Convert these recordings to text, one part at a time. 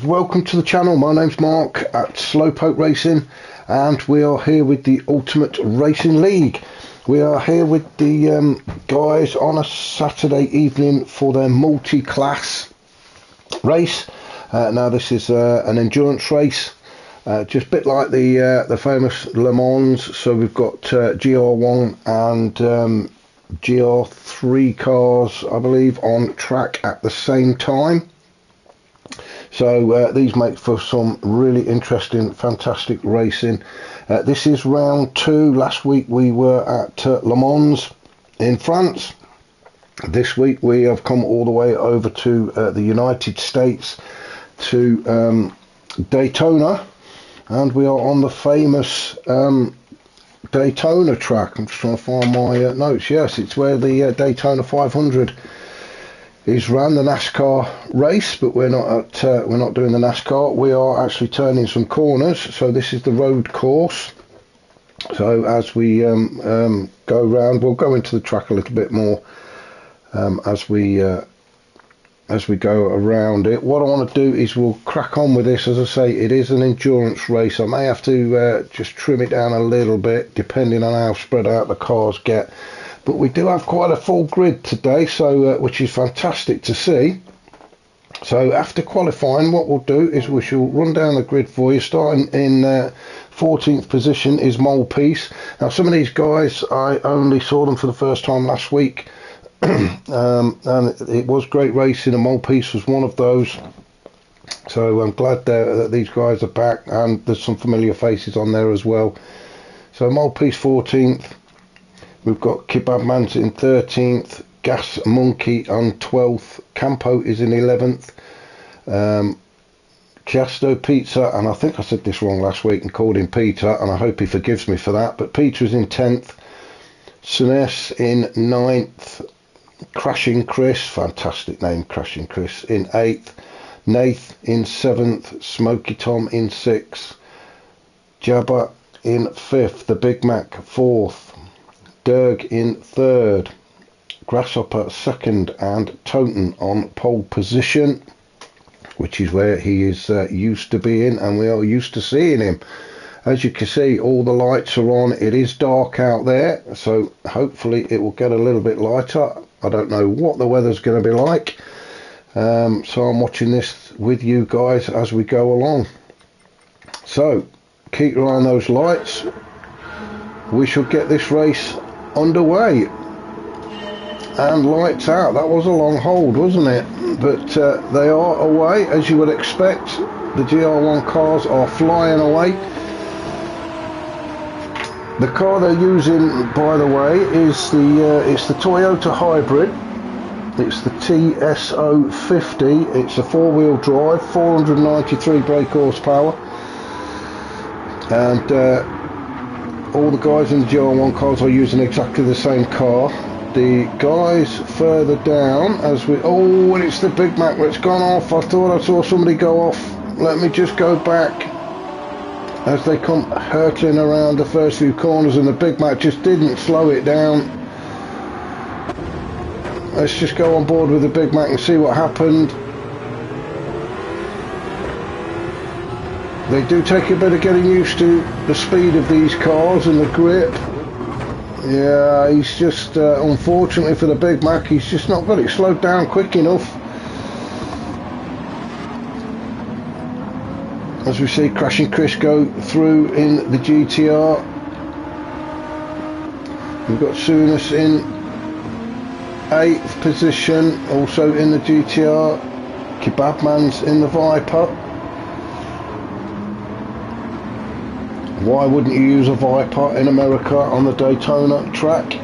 Welcome to the channel. My name's Mark at Slowpoke Racing, and we are here with the Ultimate Racing League. We are here with the guys on a Saturday evening for their multi-class race. Now this is an endurance race, just a bit like the famous Le Mans. So we've got GR1 and GR3 cars, I believe, on track at the same time. So these make for some really interesting, fantastic racing. This is round 2. Last week we were at Le Mans in France. This week we have come all the way over to the United States to Daytona, and we are on the famous Daytona track. I'm just trying to find my notes. Yes, it's where the Daytona 500 is ran, the NASCAR race, but we're not doing the NASCAR. We are actually turning some corners, so this is the road course. So as we go round, we'll go into the track a little bit more as we go around it. What I want to do is we'll crack on with this. As I say, it is an endurance race. I may have to just trim it down a little bit depending on how spread out the cars get. But we do have quite a full grid today, so which is fantastic to see. So after qualifying, what we'll do is we shall run down the grid for you. Starting in 14th position is Molepiece. Now some of these guys, I only saw them for the first time last week, and it was great racing, and Molepiece was one of those. So I'm glad that these guys are back, and there's some familiar faces on there as well. So Molepiece 14th. We've got Kebab Man's in 13th, Gas Monkey on 12th, Campo is in 11th, Chiasto Pizza, and I think I said this wrong last week and called him Peter, and I hope he forgives me for that, but Peter is in 10th, Sunes in 9th, Crashing Chris, fantastic name, Crashing Chris, in 8th, Nath in 7th, Smoky Tom in 6th, Jabba in 5th, the Big Mac 4th, Derg in 3rd, Grasshopper 2nd, and Toten on pole position, which is where he is used to being, and we are used to seeing him. As you can see, all the lights are on. It is dark out there, so hopefully it will get a little bit lighter. I don't know what the weather's going to be like, so I'm watching this with you guys as we go along. So keep your eye on those lights. We shall get this race underway, and lights out. That was a long hold, wasn't it? But they are away, as you would expect. The GR1 cars are flying away. The car they're using, by the way, is it's the Toyota Hybrid. It's the TSO50. It's a four-wheel drive, 493 brake horsepower, and all the guys in the GR1 cars are using exactly the same car. The guys further down, as we... Oh, and it's the Big Mac that's gone off. I thought I saw somebody go off. Let me just go back. As they come hurtling around the first few corners, and the Big Mac just didn't slow it down. Let's just go on board with the Big Mac and see what happened. They do take a bit of getting used to the speed of these cars and the grip. Yeah, he's just, unfortunately for the Big Mac, he's just not got it slowed down quick enough. As we see Crashing Chris go through in the GTR. We've got Sunes in 8th position, also in the GTR. Kebab Man's in the Viper. Why wouldn't you use a Viper in America on the Daytona track?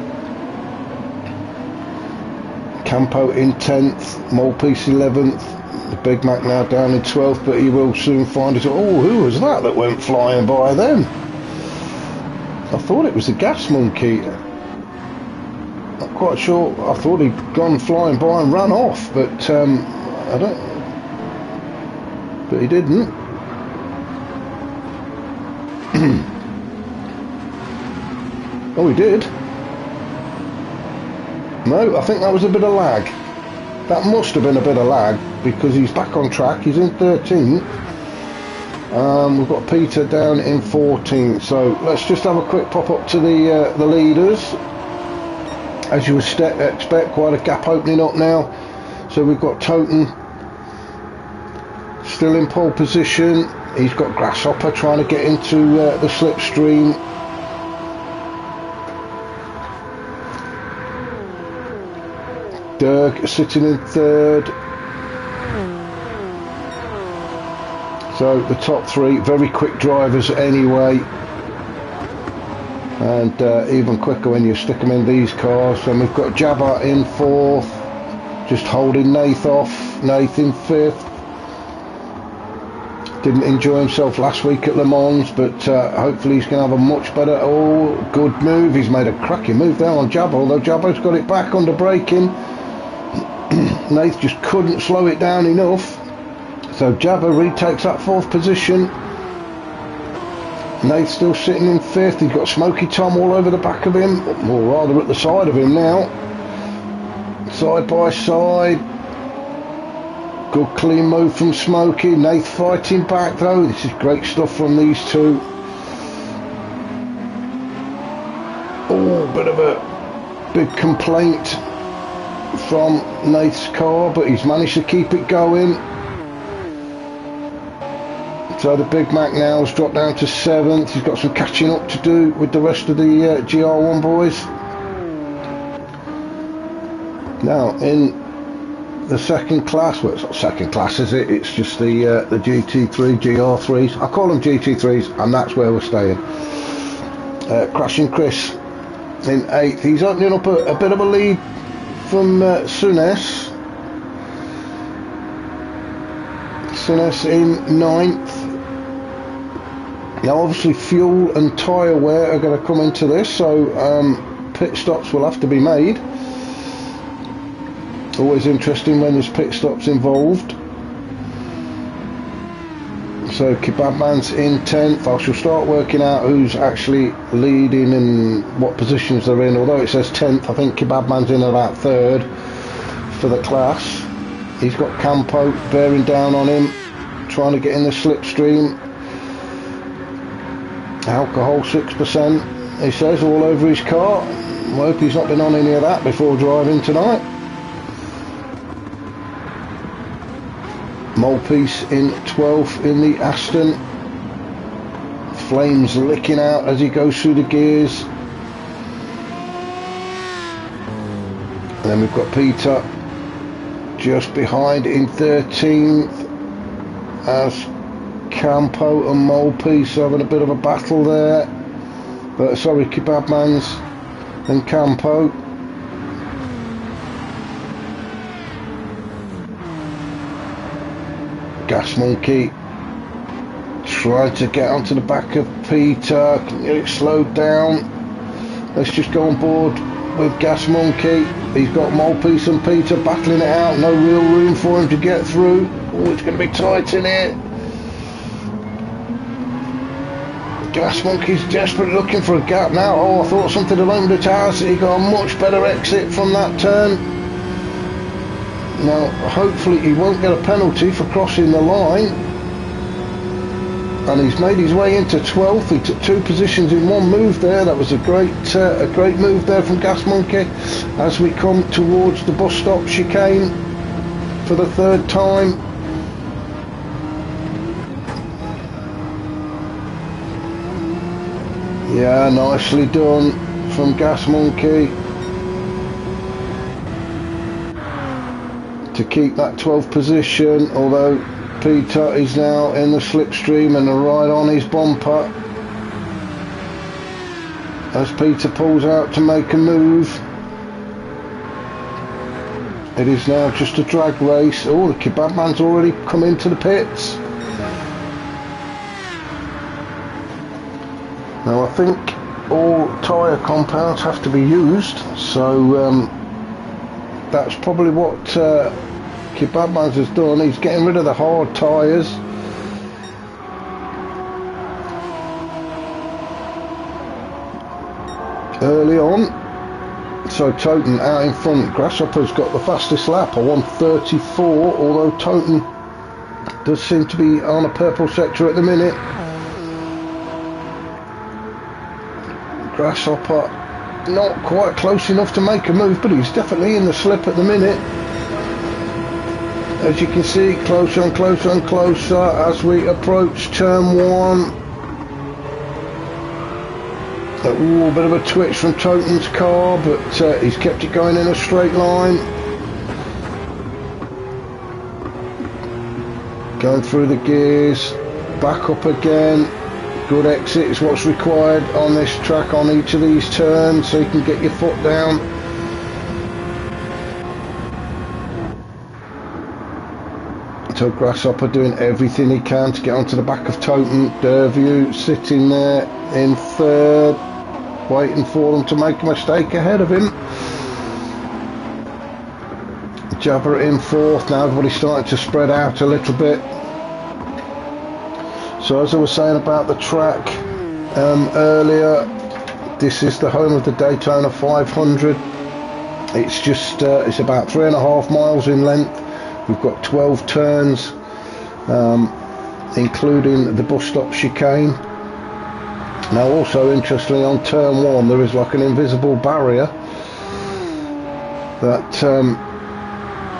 Campo in 10th, Molepiece 11th, the Big Mac now down in 12th, but he will soon find it. Oh, who was that went flying by then? I thought it was the Gas Monkey. Not quite sure. I thought he'd gone flying by and ran off, but I don't. But he didn't. Oh, he did. No, I think that was a bit of lag. That must have been a bit of lag because he's back on track. He's in 13th. We've got Peter down in 14th. So let's just have a quick pop up to the leaders. As you would expect, quite a gap opening up now. So we've got Toten still in pole position. He's got Grasshopper trying to get into the slipstream. Dirk sitting in third. So the top three, very quick drivers anyway. And even quicker when you stick them in these cars. And we've got Jabba in fourth, just holding Nath off. Nath in fifth. Didn't enjoy himself last week at Le Mans, but hopefully he's going to have a much better. Oh, good move. He's made a cracking move there on Jabba, although Jabba's got it back under braking. Nath just couldn't slow it down enough. So Jabba retakes that fourth position. Nath still sitting in fifth. He's got Smoky Tom all over the back of him, or rather at the side of him now. Side by side. Good clean move from Smoky. Nath fighting back though. This is great stuff from these two. Oh, bit of a big complaint from Nath's car, but he's managed to keep it going. So the Big Mac now has dropped down to 7th. He's got some catching up to do with the rest of the GR1 boys. Now in the second class, well it's not second class is it, it's just the GT3, GR3s. I call them GT3s and that's where we're staying. Crashing Chris in 8th. He's opening up a bit of a lead from Sunes. Sunes in 9th. Now obviously fuel and tyre wear are going to come into this, so pit stops will have to be made. Always interesting when there's pit stops involved. So Kebab Man's in 10th. I shall start working out who's actually leading and what positions they're in. Although it says 10th, I think Kebab Man's in about 3rd for the class. He's got Campo bearing down on him, trying to get in the slipstream. Alcohol 6%, he says, all over his car. I hope he's not been on any of that before driving tonight. Molepiece in 12th in the Aston. Flames licking out as he goes through the gears. And then we've got Peter just behind in 13th as Campo and Molepiece having a bit of a battle there. But sorry, Kebab Man's and Campo. Gas Monkey trying to get onto the back of Peter. Can get it slowed down. Let's just go on board with Gas Monkey. He's got Molepiece and Peter battling it out. No real room for him to get through. Oh, it's going to be tight in here. Gas Monkey's desperately looking for a gap now. Oh, I thought something had opened the tires. He got a much better exit from that turn. Now, hopefully he won't get a penalty for crossing the line. And he's made his way into 12th. He took 2 positions in one move there. That was a great move there from Gas Monkey. As we come towards the bus stop chicane for the 3rd time. Yeah, nicely done from Gas Monkey to keep that 12th position, although Peter is now in the slipstream and right on his bumper as Peter pulls out to make a move. It is now just a drag race. Oh, the Kebab Man's already come into the pits. Now I think all tyre compounds have to be used, so that's probably what Kebab Man's has done. He's getting rid of the hard tyres. Early on. So Toten out in front. Grasshopper's got the fastest lap, a 1:34, although Toten does seem to be on a purple sector at the minute. Grasshopper not quite close enough to make a move, but he's definitely in the slip at the minute. As you can see, closer and closer and closer as we approach turn 1. A little bit of a twitch from Toten's car, but he's kept it going in a straight line. Going through the gears, back up again. Good exit is what's required on this track on each of these turns, so you can get your foot down. So Grasshopper doing everything he can to get onto the back of Toten. Derview sitting there in third, waiting for them to make a mistake ahead of him. Jabber in fourth. Now everybody's starting to spread out a little bit. So as I was saying about the track earlier, this is the home of the Daytona 500. It's just it's about 3.5 miles in length. We've got 12 turns, including the bus stop chicane. Now also interestingly, on turn 1 there is like an invisible barrier that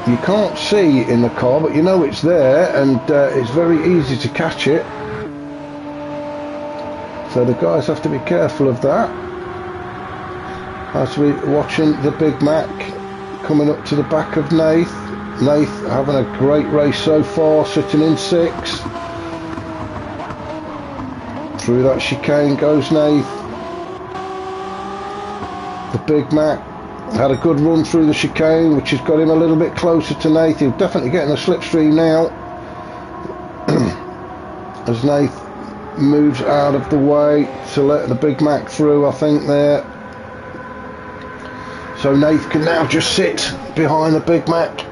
you can't see in the car, but you know it's there, and it's very easy to catch it. So the guys have to be careful of that. As we're watching the Big Mac coming up to the back of Nath. Nath having a great race so far, sitting in 6th. Through that chicane goes Nath. The Big Mac had a good run through the chicane, which has got him a little bit closer to Nath. He'll definitely get in the slipstream now. As Nath moves out of the way to let the Big Mac through, I think there. So Nath can now just sit behind the Big Mac.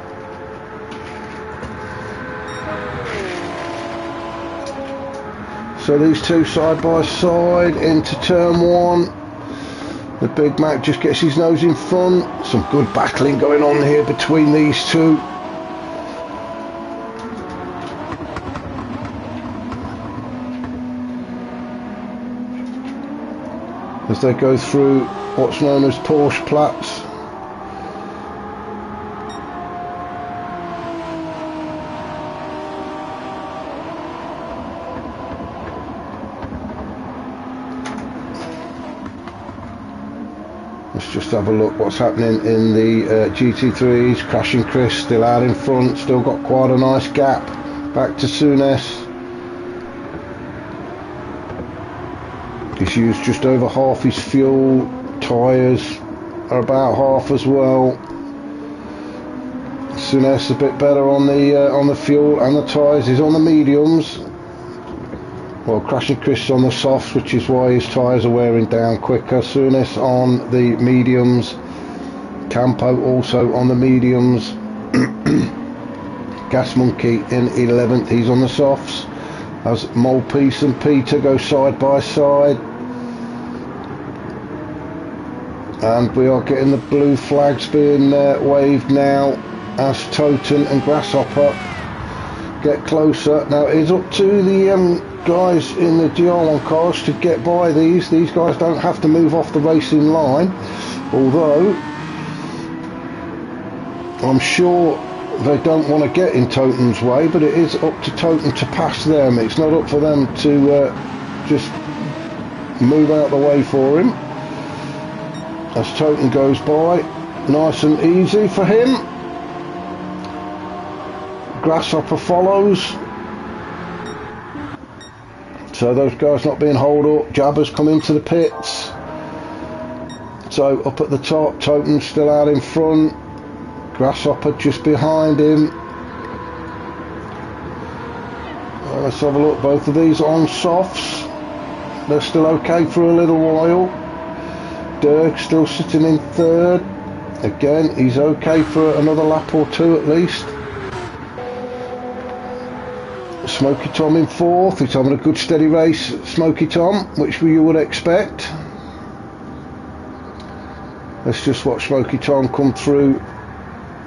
So these two side by side into turn 1. The Big Mac just gets his nose in front. Some good battling going on here between these two. As they go through what's known as Porsche Platz. Let's just have a look what's happening in the GT3s. Crashing Chris still out in front, still got quite a nice gap back to Souness. He's used just over half his fuel. Tyres are about half as well. Souness a bit better on the fuel and the tyres. He's on the mediums. Well, Crashing Chris on the softs, which is why his tyres are wearing down quicker. Souness on the mediums. Campo also on the mediums. Gas Monkey in 11th. He's on the softs. As Molepiece and Peter go side by side. And we are getting the blue flags being waved now as Toten and Grasshopper get closer. Now it is up to the guys in the GR1 cars to get by these. These guys don't have to move off the racing line, although I'm sure they don't want to get in Toten's way, but it is up to Toten to pass them. It's not up for them to just move out the way for him. As Toten goes by, nice and easy for him. Grasshopper follows. So those guys not being holed up. Jabber's come into the pits. So up at the top, Toten's still out in front. Grasshopper just behind him. Well, let's have a look. Both of these on softs. They're still okay for a little while. Dirk still sitting in third. Again, he's okay for another lap or two at least. Smoky Tom in fourth. He's having a good steady race, Smoky Tom, which you would expect. Let's just watch Smoky Tom come through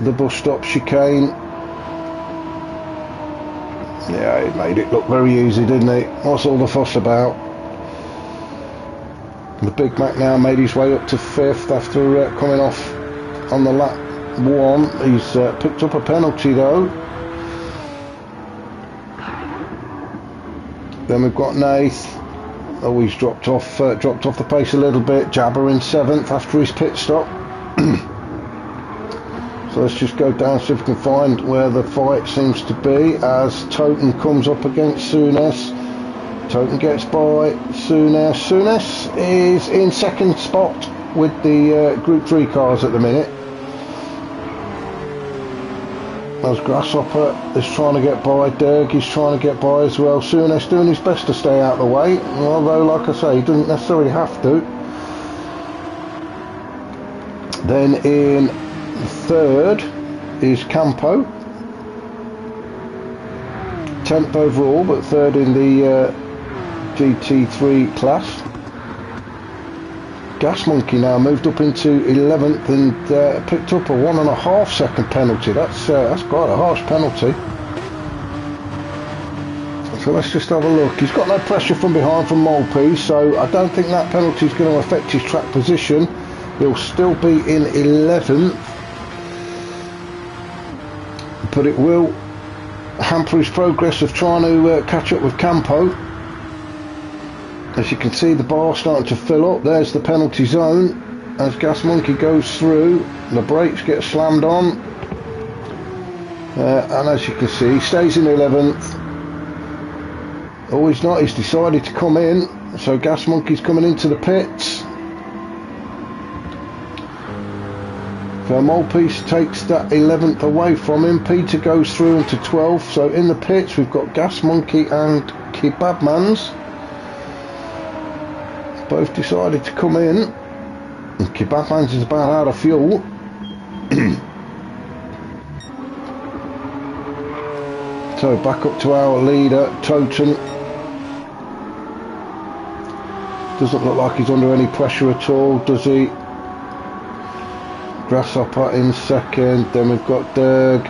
the bus stop chicane. Yeah, he made it look very easy, didn't he? What's all the fuss about? The Big Mac now made his way up to 5th after coming off on the lap 1. He's picked up a penalty though. Then we've got Nath. Oh, he's dropped off the pace a little bit. Jabber in 7th after his pit stop. So let's just go down, see if we can find where the fight seems to be, as Toten comes up against Souness. Toten gets by Souness. Souness is in 2nd spot with the Group 3 cars at the minute. As Grasshopper is trying to get by, Derg is trying to get by as well. Souness doing his best to stay out of the way, although like I say, he doesn't necessarily have to. Then in 3rd is Campo, 10th overall, but 3rd in the GT3 class. Gas Monkey now moved up into 11th and picked up a 1.5 second penalty. That's quite a harsh penalty. So let's just have a look. He's got no pressure from behind from Maltby, so I don't think that penalty is going to affect his track position. He'll still be in 11th, but it will hamper his progress of trying to catch up with Campo. As you can see, the bar starting to fill up. There's the penalty zone. As Gas Monkey goes through, the brakes get slammed on. And as you can see, he stays in 11th. Oh, he's not. He's decided to come in. So Gas Monkey's coming into the pits. Maltby takes that 11th away from him. Peter goes through into 12th. So in the pits, we've got Gas Monkey and Kebabmans. Both decided to come in, and Kebabmans is about out of fuel. So back up to our leader, Toten. Doesn't look like he's under any pressure at all, does he? Grasshopper in 2nd, then we've got Derg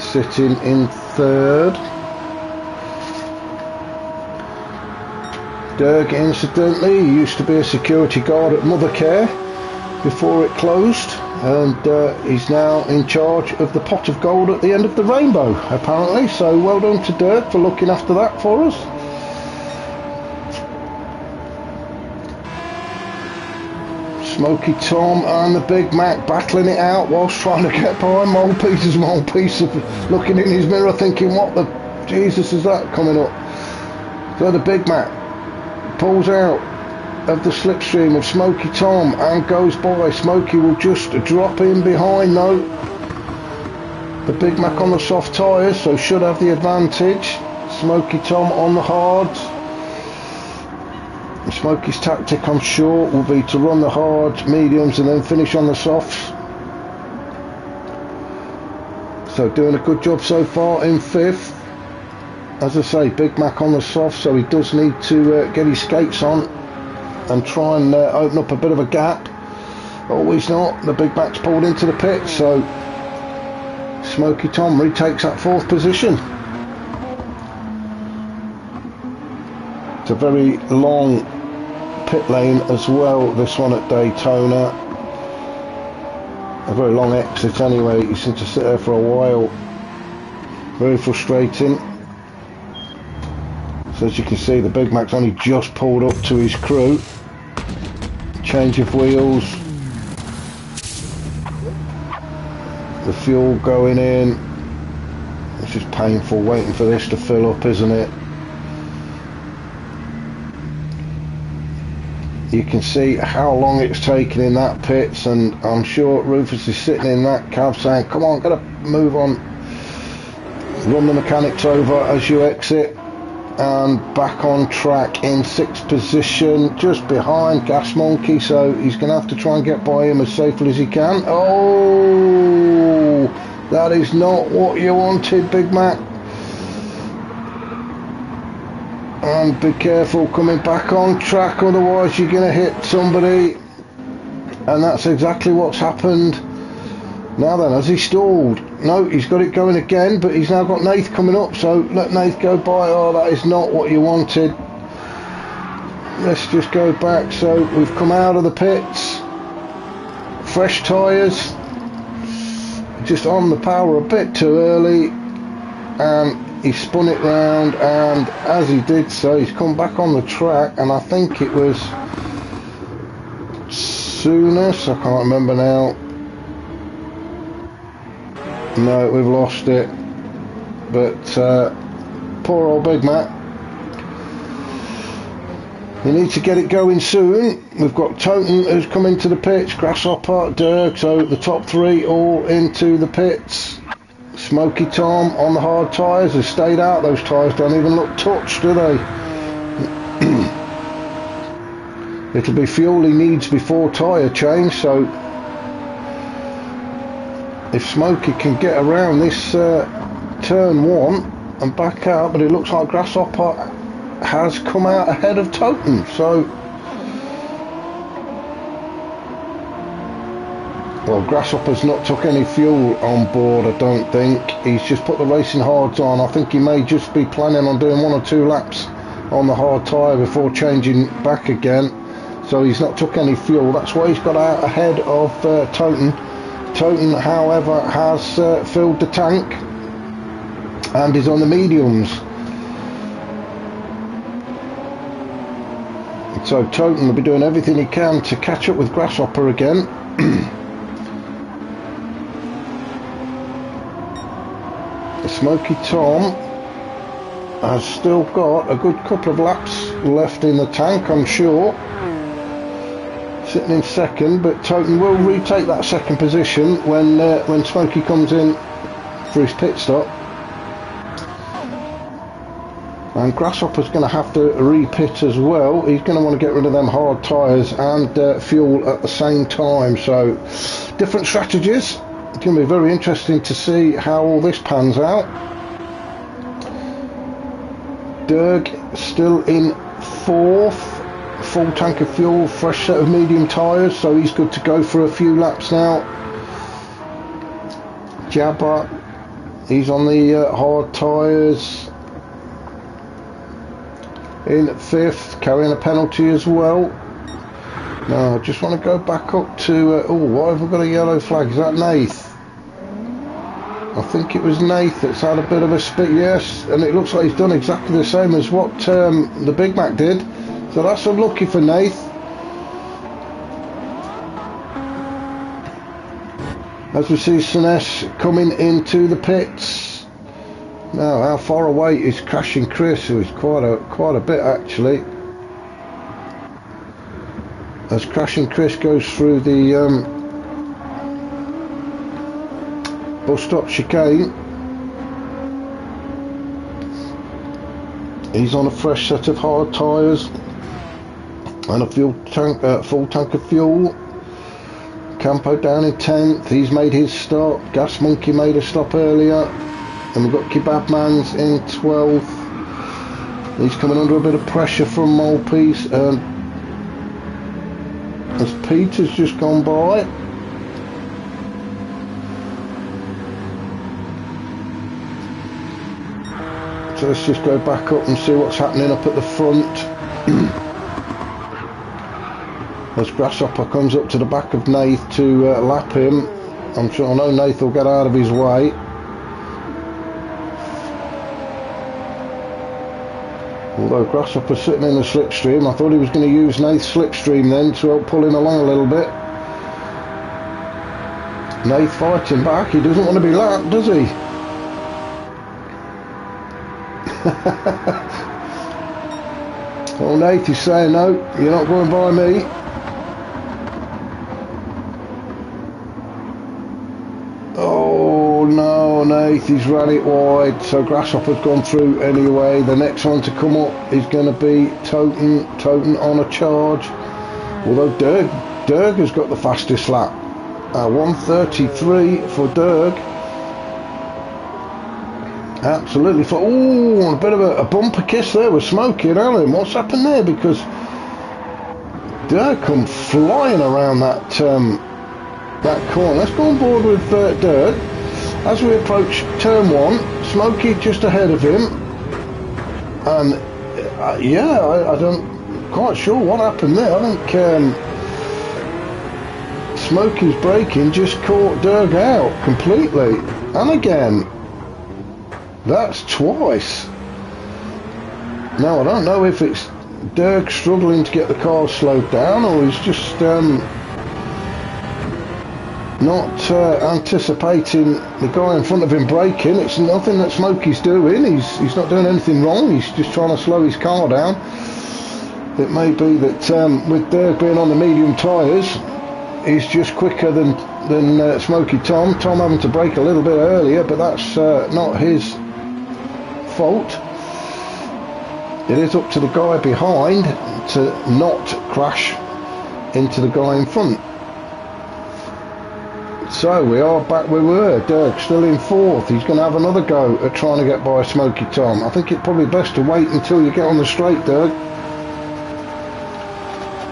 sitting in 3rd. Derg, incidentally, used to be a security guard at Mothercare before it closed, and he's now in charge of the pot of gold at the end of the rainbow, apparently. So well done to Derg for looking after that for us. Smoky Tom and the Big Mac battling it out whilst trying to get by Maltby's as Maltby's looking in his mirror thinking, what the Jesus is that coming up? So the Big Mac pulls out of the slipstream of Smoky Tom and goes by. Smoky will just drop in behind though. The Big Mac on the soft tyres, so should have the advantage. Smoky Tom on the hards. Smoky's tactic, I'm sure, will be to run the hards, mediums, and then finish on the softs. So doing a good job so far in 5th. As I say, Big Mac on the soft, so he does need to get his skates on and try and open up a bit of a gap. Oh, he's not. The Big Mac's pulled into the pit, so Smoky Tom retakes that 4th position. It's a very long pit lane as well, this one at Daytona. A very long exit anyway. You seem to sit there for a while. Very frustrating. So as you can see, the Big Mac's only just pulled up to his crew. Change of wheels. The fuel going in. It's just painful waiting for this to fill up, isn't it? You can see how long it's taken in that pits, and I'm sure Rufus is sitting in that cab saying, come on, gotta move on. Run the mechanics over as you exit. And back on track in 6th position, just behind Gas Monkey, so he's going to have to try and get by him as safely as he can. Oh, that is not what you wanted, Big Mac. And be careful coming back on track, otherwise you're going to hit somebody. And that's exactly what's happened. Now then, has he stalled? No, he's got it going again, but he's now got Nath coming up, so let Nath go by. Oh, that is not what you wanted. Let's just go back. So we've come out of the pits. Fresh tyres. Just on the power a bit too early. And he spun it round, and as he did so, he's come back on the track, and I think it was Soonest, I can't remember now. No, we've lost it. But poor old Big Mac. He needs to get it going soon. We've got Toten who's come into the pits, Grasshopper, Dirk, so the top three all into the pits. Smoky Tom on the hard tyres has stayed out. Those tyres don't even look touched, do they? It'll be fuel he needs before tyre change, so if Smoky can get around this turn one and back out, but it looks like Grasshopper has come out ahead of Toten, so well, Grasshopper's not took any fuel on board, I don't think. He's just put the racing hards on. I think he may just be planning on doing 1 or 2 laps on the hard tyre before changing back again, so he's not took any fuel. That's why he's got out ahead of Toten. Toten, however, has filled the tank and is on the mediums. So Toten will be doing everything he can to catch up with Grasshopper again. Smoky Tom has still got a good couple of laps left in the tank, I'm sure. Sitting in second, but Toten will retake that second position when Smoky comes in for his pit stop. And Grasshopper's going to have to re-pit as well. He's going to want to get rid of them hard tyres and fuel at the same time. So different strategies. It's going to be very interesting to see how all this pans out. Dirk still in 4th. Full tank of fuel, fresh set of medium tyres, so he's good to go for a few laps now. Jabba, he's on the hard tyres. In 5th, carrying a penalty as well. Now, I just want to go back up to... oh, why have we got a yellow flag? Is that Nath? I think it was Nath that's had a bit of a spit, yes. And it looks like he's done exactly the same as what the Big Mac did. So that's unlucky for Nath. As we see Soonest coming into the pits. Now, how far away is Crashing Chris? Who is quite a bit actually. As Crashing Chris goes through the bus stop chicane, he's on a fresh set of hard tyres and a fuel tank, full tank of fuel. Campo down in 10th, he's made his stop. Gas Monkey made a stop earlier, and we've got Kebab Man's in 12th. He's coming under a bit of pressure from Molepiece, and as Peter's just gone by. So let's just go back up and see what's happening up at the front. As Grasshopper comes up to the back of Nath to lap him. I know Nath will get out of his way. Although Grasshopper's sitting in the slipstream, I thought he was going to use Nath's slipstream then to help pull him along a little bit. Nath fighting back, he doesn't want to be lapped, does he? Oh, Nath is saying no, you're not going by me. Oh no, Nath, he's ran it wide, so Grasshopper's gone through anyway. The next one to come up is going to be Toten on a charge. Although Dirk has got the fastest lap. 1:33 for Dirk. Absolutely. A bit of a bumper kiss there with Smokey and Alan. What's happened there? Because Dirk come flying around that that corner. Let's go on board with Dirk. As we approach turn 1, Smokey just ahead of him, and yeah, I don't quite sure what happened there. I think Smokey's braking just caught Dirk out completely, and again, that's twice. Now I don't know if it's Dirk struggling to get the car slowed down, or he's just not anticipating the guy in front of him braking. It's nothing that Smokey's doing. He's not doing anything wrong. He's just trying to slow his car down. It may be that with Dirk being on the medium tyres, he's just quicker than Smokey Tom. Tom having to brake a little bit earlier, but that's not his fault. It is up to the guy behind to not crash into the guy in front. So we are back where we were. Dirk still in 4th. He's going to have another go at trying to get by Smokey Tom. I think it's probably best to wait until you get on the straight, Dirk.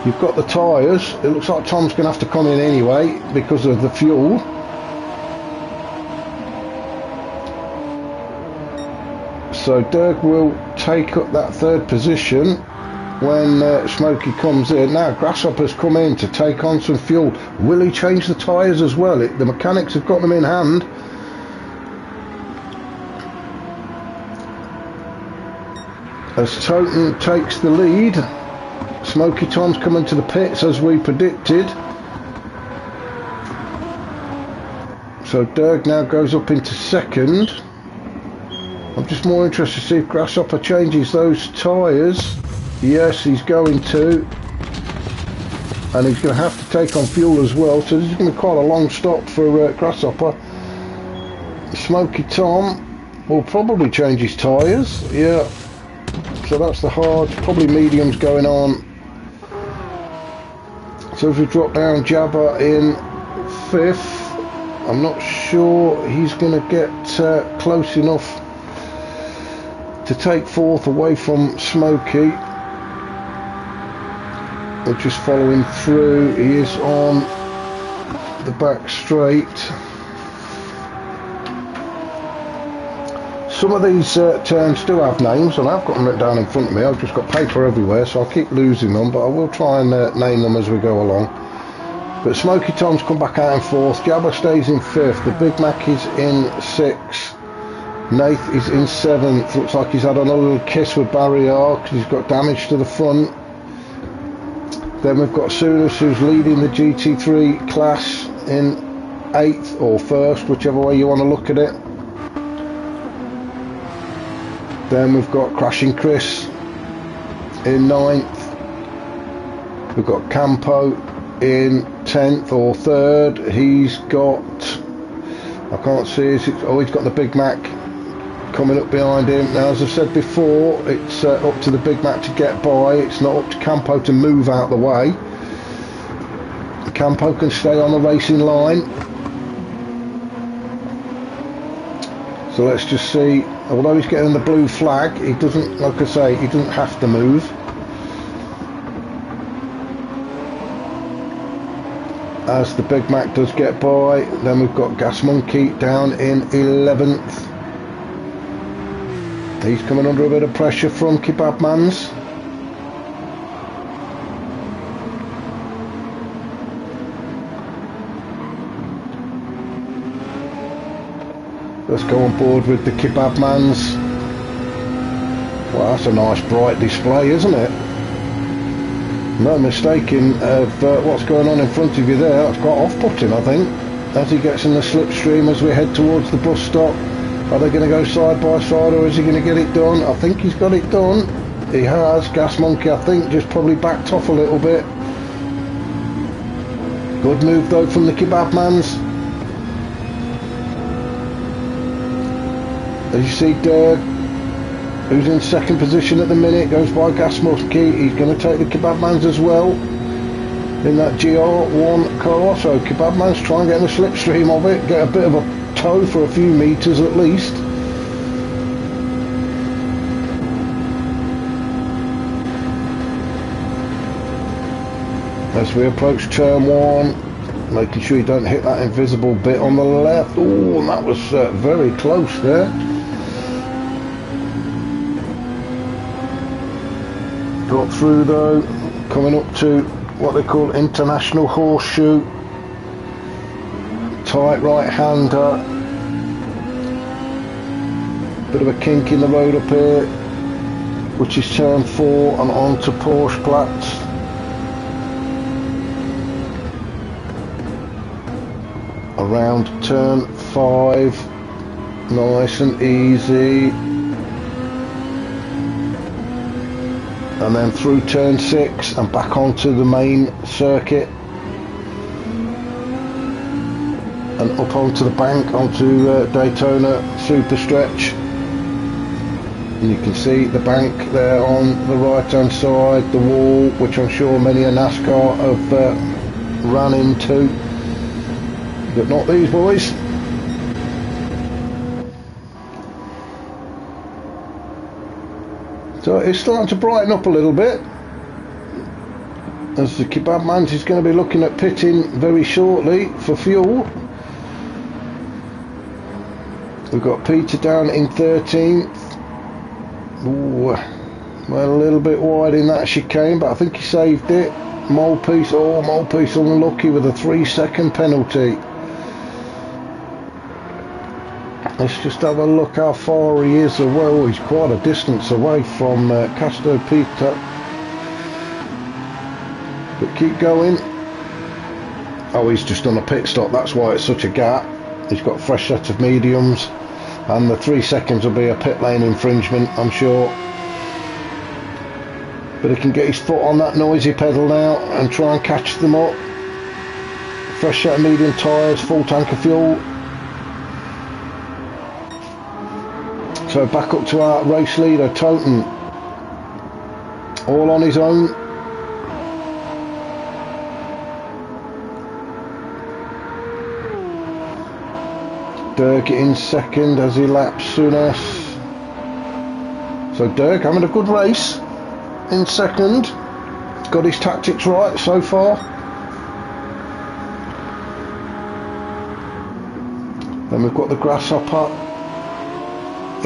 You've got the tyres. It looks like Tom's going to have to come in anyway because of the fuel. So Dirk will take up that 3rd position when Smokey comes in. Now Grasshopper's come in to take on some fuel. Will he change the tyres as well? The mechanics have got them in hand. As Toten takes the lead, Smokey Tom's coming to the pits as we predicted. So Dirk now goes up into 2nd. I'm just more interested to see if Grasshopper changes those tyres. Yes, he's going to. And he's going to have to take on fuel as well. So this is going to be quite a long stop for Grasshopper. Smokey Tom will probably change his tyres. Yeah. So that's the hard, probably mediums going on. So if we drop down Jabba in 5th, I'm not sure he's going to get close enough to take 4th away from Smokey. We're just following through. He is on the back straight. Some of these turns do have names, and I've got them written down in front of me. I've just got paper everywhere, so I'll keep losing them, but I will try and name them as we go along. But Smokey Tom's come back out in 4th. Jabba stays in 5th. The Big Mac is in 6th. Nath is in 7th. Looks like he's had another little kiss with Barry R because he's got damage to the front. Then we've got Sunus, who's leading the GT3 class in 8th or 1st, whichever way you want to look at it. Then we've got Crashing Chris in 9th. We've got Campo in 10th or 3rd. He's got, I can't see, he's got the Big Mac coming up behind him. Now, as I've said before, it's up to the Big Mac to get by. It's not up to Campo to move out the way. Campo can stay on the racing line. So let's just see. Although he's getting the blue flag, he doesn't, like I say, he doesn't have to move. As the Big Mac does get by, then we've got Gas Monkey down in 11th. He's coming under a bit of pressure from Kebab Mans. Let's go on board with the Kebab Mans. Well, that's a nice bright display, isn't it? No mistaking of what's going on in front of you there. That's quite off-putting, I think. As he gets in the slipstream as we head towards the bus stop. Are they going to go side by side, or is he going to get it done? I think he's got it done. He has. Gas Monkey, I think, just probably backed off a little bit. Good move, though, from the Kebab Mans. As you see, Dirk, who's in 2nd position at the minute, goes by Gas Monkey. He's going to take the Kebab Mans as well in that GR1 car. So Kebab Mans try and get in the slipstream of it, get a bit of a tow for a few meters at least. as we approach turn 1, making sure you don't hit that invisible bit on the left. Oh, that was very close there. Got through though, coming up to what they call International Horseshoe. Tight right-hander. Bit of a kink in the road up here, which is turn 4 and on to Porschplatz. Around turn 5, nice and easy. And then through turn 6 and back onto the main circuit. And up onto the bank, onto Daytona Super Stretch. And you can see the bank there on the right hand side, the wall, which I'm sure many a NASCAR have run into, but not these boys. So it's starting to brighten up a little bit, as the kebab man is going to be looking at pitting very shortly for fuel. We've got Peter down in 13th. Ooh, well, a little bit wide in that chicane, but I think he saved it. Molepiece, oh, Molepiece unlucky with a 3-second penalty. Let's just have a look how far he is away. Oh, he's quite a distance away from Castro Peter. But keep going. Oh, he's just done a pit stop, that's why it's such a gap. He's got a fresh set of mediums, and the 3 seconds will be a pit lane infringement, I'm sure. But he can get his foot on that noisy pedal now and try and catch them up. Fresh set of medium tyres, full tank of fuel. So back up to our race leader, Toten, all on his own. Dirk in second as he laps Sunes. So Dirk having a good race in second. Got his tactics right so far. Then we've got the Grasshopper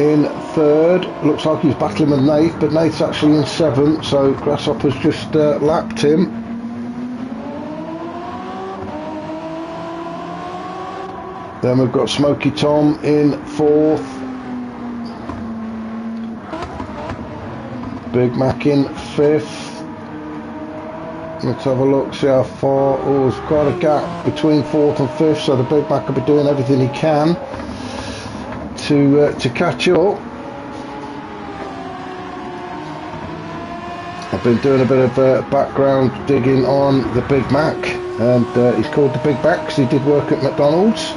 in third. Looks like he's battling with Nath, but Nath's actually in 7th, so Grasshopper's just lapped him. Then we've got Smoky Tom in 4th. Big Mac in 5th. Let's have a look, see how far. Oh, there's quite a gap between 4th and 5th, so the Big Mac will be doing everything he can to catch up. I've been doing a bit of background digging on the Big Mac, and he's called the Big Mac because he did work at McDonald's,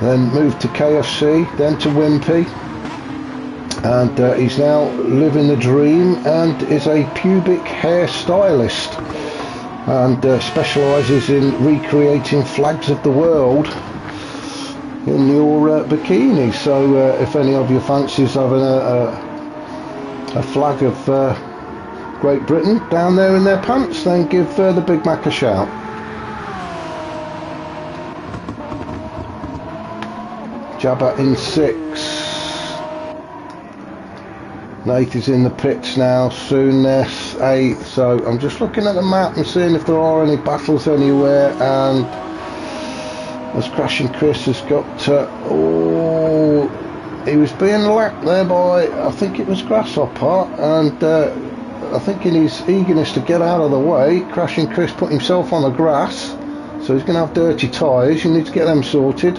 then moved to KFC, then to Wimpy, and he's now living the dream and is a pubic hair stylist, and specialises in recreating flags of the world in your bikini. So if any of you fancies having a flag of Great Britain down there in their pants, then give the Big Mac a shout. Jabba in 6. Nath is in the pits now, Soonness 8. So I'm just looking at the map and seeing if there are any battles anywhere, and as Crashing Chris has got oh, he was being lapped there by, I think it was Grasshopper, and I think in his eagerness to get out of the way, Crashing Chris put himself on the grass, so he's going to have dirty tyres. You need to get them sorted.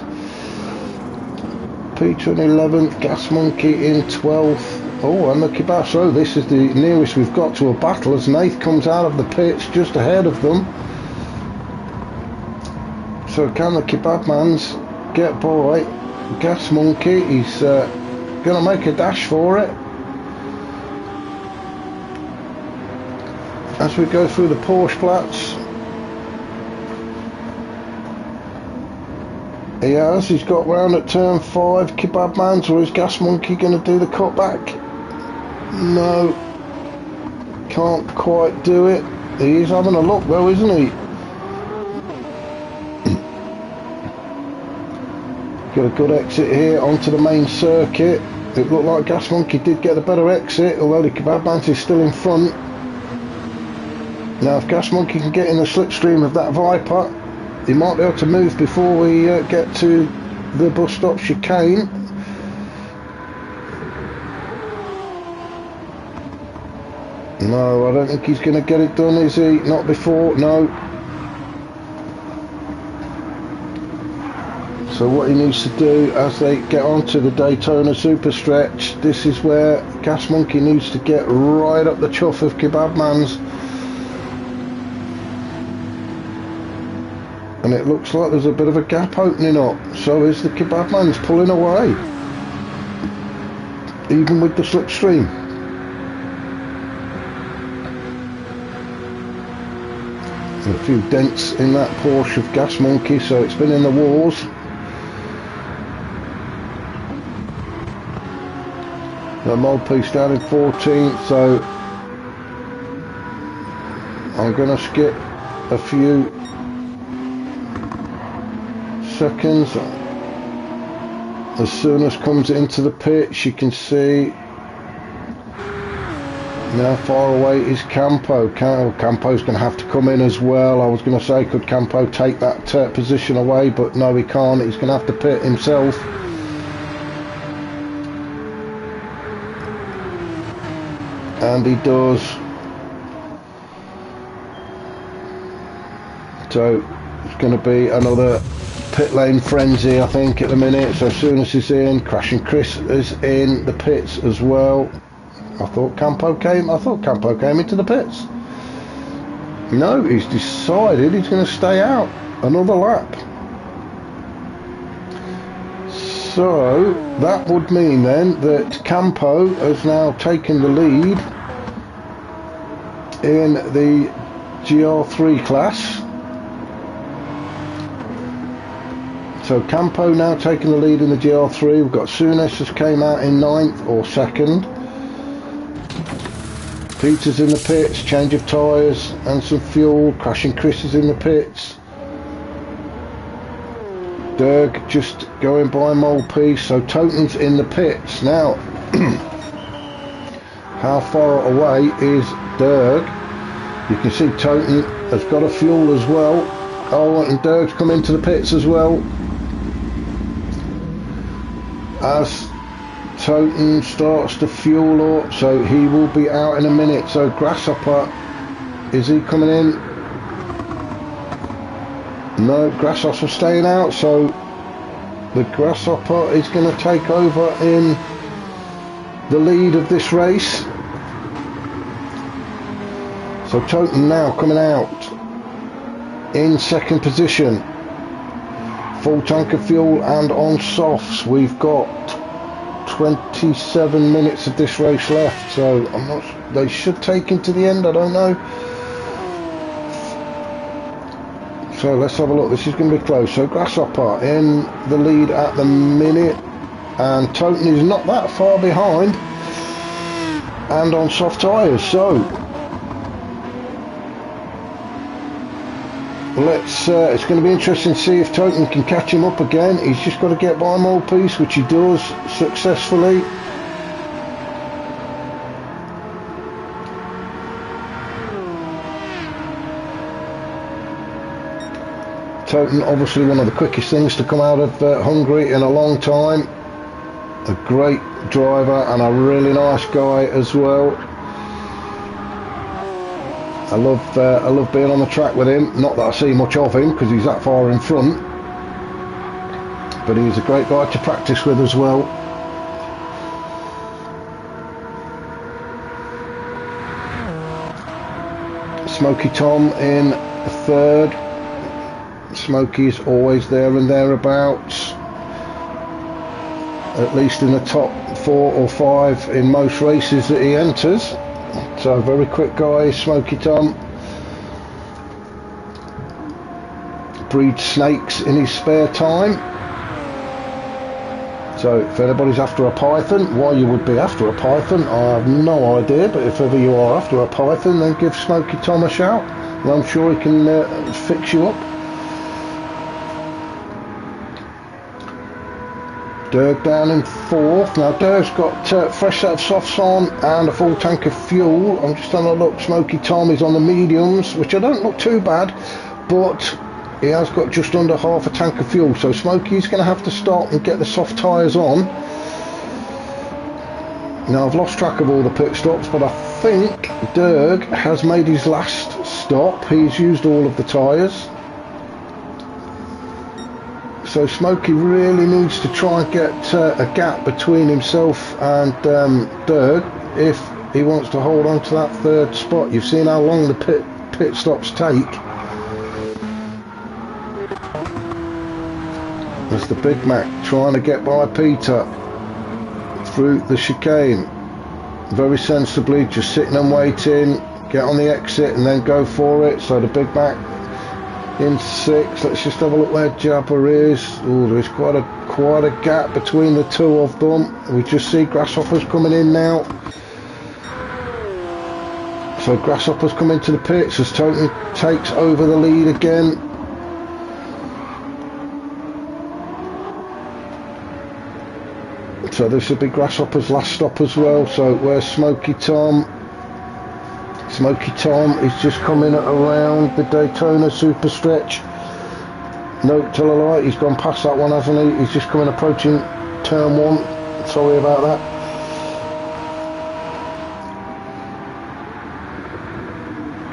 Peter in 11th, Gas Monkey in 12th. Oh, and the kebab. So this is the nearest we've got to a battle as Nath comes out of the pits just ahead of them. So can the kebab mans get by Gas Monkey? He's going to make a dash for it. As we go through the Porschplatz, he's got round at turn 5, Kebab Man's, or is Gas Monkey going to do the cutback? No, can't quite do it. He is having a look though, isn't he? Got a good exit here onto the main circuit. It looked like Gas Monkey did get a better exit, although the Kebab Man is still in front. Now if Gas Monkey can get in the slipstream of that Viper, he might be able to move before we get to the bus stop chicane. No, I don't think he's going to get it done, is he? Not before, no. So what he needs to do as they get onto the Daytona super stretch, this is where Gas Monkey needs to get right up the chuff of Kebab Man's. And it looks like there's a bit of a gap opening up. So is the Kebab Man's pulling away, even with the slipstream. A few dents in that Porsche of Gas Monkey, so it's been in the wars. The mold piece down in 14th, so I'm going to skip a few seconds. As soon as comes into the pits, you can see now far away is Campo. Campo's going to have to come in as well. I was going to say, could Campo take that position away, but no, he can't. He's going to have to pit himself. And he does. So it's going to be another pit lane frenzy, I think, at the minute. So as soon as he's in, Crashing Chris is in the pits as well. I thought Campo came into the pits. No, he's decided he's going to stay out another lap. So that would mean then that Campo has now taken the lead in the GR3 class. So Campo now taking the lead in the GR3. We've got Souness has came out in 9th or 2nd. Peter's in the pits, change of tyres and some fuel. Crashing Chris is in the pits. Derg just going by mold piece. So Toten's in the pits. Now, how far away is Derg? You can see Toten has got a fuel as well. Oh, and Derg's come into the pits as well. As Toten starts to fuel up, so he will be out in a minute. So Grasshopper, is he coming in? No, Grasshopper staying out, so the Grasshopper is going to take over in the lead of this race. So Toten now coming out in 2nd position. Full tank of fuel and on softs. We've got 27 minutes of this race left, so I'm not. They should take him to the end. I don't know. So let's have a look. This is going to be close. So Grasshopper in the lead at the minute, and Toten is not that far behind, and on soft tyres. So let's. It's going to be interesting to see if Toten can catch him up again. He's just got to get by mold piece, which he does successfully. Toten, obviously one of the quickest things to come out of Hungary in a long time. A great driver and a really nice guy as well. I love being on the track with him. Not that I see much of him because he's that far in front, but he's a great guy to practice with as well. Smoky Tom in 3rd. Smokey's always there and thereabouts, at least in the top 4 or 5 in most races that he enters. So very quick guy, Smoky Tom. Breeds snakes in his spare time. So if anybody's after a python, why you would be after a python, I have no idea, but if ever you are after a python, then give Smoky Tom a shout, and I'm sure he can fix you up. Dirk down in fourth. Now Dirk's got fresh set of softs on and a full tank of fuel. I'm just having a look. Smoky Tom is on the mediums, which I don't look too bad, but he has got just under half a tank of fuel. So Smoky's going to have to stop and get the soft tyres on. Now I've lost track of all the pit stops, but I think Dirk has made his last stop. He's used all of the tyres. So Smokey really needs to try and get a gap between himself and Dirk if he wants to hold on to that third spot. You've seen how long the pit stops take. There's the Big Mac trying to get by Peter through the chicane. Very sensibly, just sitting and waiting, get on the exit and then go for it. So the Big Mac in sixth. Let's just have a look where Jabba is. Oh, there is quite a gap between the two of them. We just see Grasshopper's coming in now. So Grasshopper's come into the pits as Tony takes over the lead again. So this will be Grasshopper's last stop as well. So where's Smoky Tom? Smoky Tom is just coming around the Daytona super stretch. No, tell a lie, he's gone past that one, hasn't he? He's just coming approaching turn one. Sorry about that.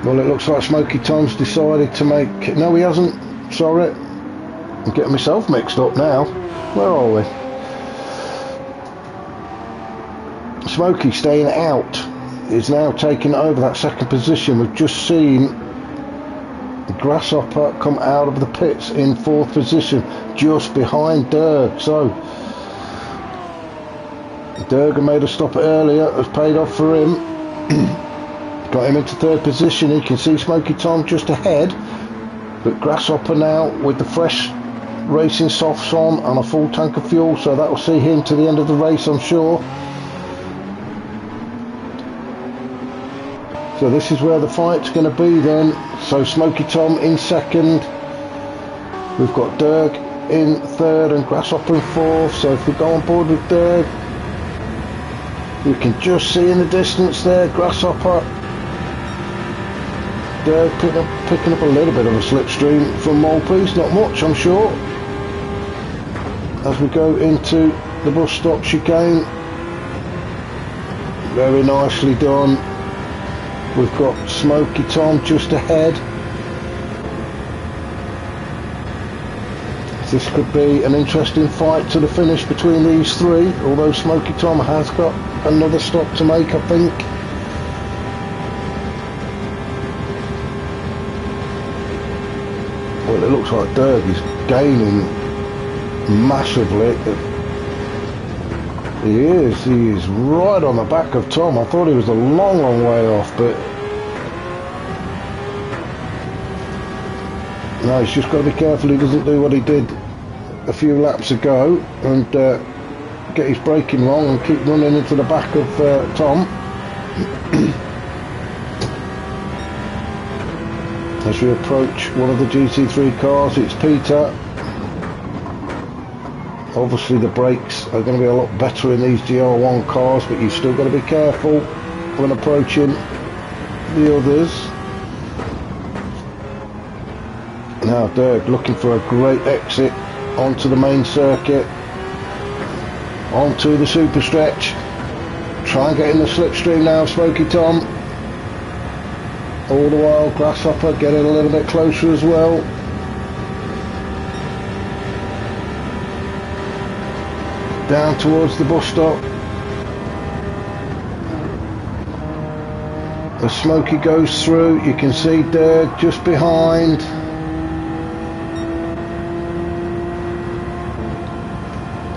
Well, it looks like Smoky Tom's decided to make... No, he hasn't. Sorry. I'm getting myself mixed up now. Where are we? Smokey staying out is now taking over that second position. We've just seen Grasshopper come out of the pits in fourth position, just behind Dirk. So Dirk made a stop earlier, has paid off for him. Got him into third position. You can see Smoky Tom just ahead, but Grasshopper now with the fresh racing softs on and a full tank of fuel, so that will see him to the end of the race, I'm sure. So this is where the fight's going to be then. So Smoky Tom in second. We've got Dirk in third and Grasshopper in fourth. So if we go on board with Dirk, we can just see in the distance there Grasshopper. Dirk picking up a little bit of a slipstream from Maltese, not much I'm sure. As we go into the bus stop chicane. Very nicely done. We've got Smoky Tom just ahead. This could be an interesting fight to the finish between these three, although Smoky Tom has got another stop to make, I think. Well, it looks like Dirk is gaining massively. He is right on the back of Tom. I thought he was a long way off, but no, he's just got to be careful he doesn't do what he did a few laps ago and get his braking wrong and keep running into the back of Tom. As we approach one of the GT3 cars, it's Peter. Obviously the brakes are going to be a lot better in these GR1 cars, but you've still got to be careful when approaching the others. Now Dirk looking for a great exit onto the main circuit, onto the super stretch. Try and get in the slipstream now, Smoky Tom. All the while Grasshopper getting a little bit closer as well. Down towards the bus stop. As Smokey goes through, you can see Dirk just behind.